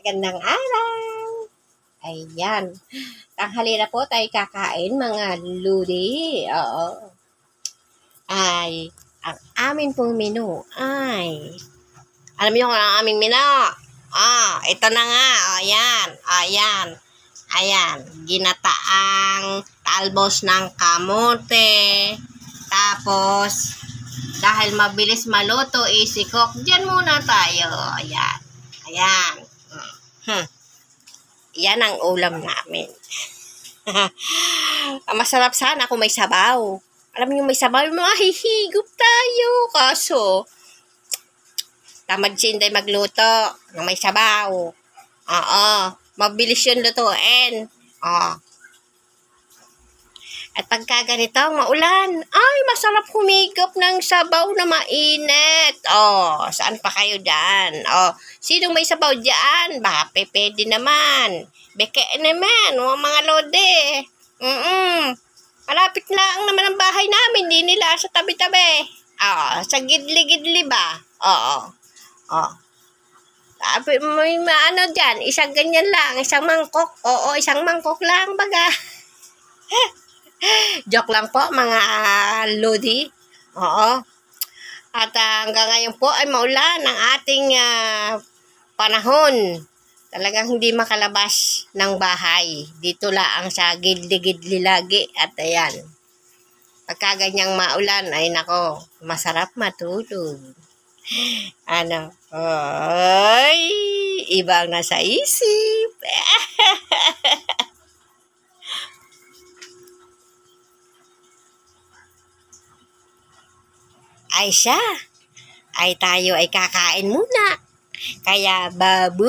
Magandang araw. Ayan. Tanghali na po tayo kakain mga ludi. Oo. Ay, ang amin pong menu ay, alam niyo kung ang aming menu? Ito na nga. Ayan. Ayan. Ayan. Ginataang talbos ng kamote. Tapos, dahil mabilis maluto, easy cook, dyan muna tayo. Ayan. Ayan. Yan ang ulam namin. Masarap sana kung may sabaw. Alam niyo may sabaw, mahihigop tayo. Kaso, tamad si Inday magluto ng may sabaw. Oo. Mabilis yun lutuin. Oo. At pagka ganito, maulan, ay, masarap humigop ng sabaw na mainit. Saan pa kayo dyan? Sinong may sabaw dyan? Baka pwede naman. Beke naman, mga lode. Malapit lang naman ang bahay namin, di nila sa tabi-tabi. Sa gidli-gidli ba? May ano dyan, isang ganyan lang, isang mangkok. Isang mangkok lang, baga. Joke lang po mga lodi. At hanggang ngayon po ay maulan ang ating panahon. Talagang hindi makalabas ng bahay. Dito lang sa gidli-gidli lagi. At ayan. Pagka ganyang maulan, ay nako, masarap matulog. Ibang nasa isip. Ay siya, ay tayo ay kakain muna. Kaya babu!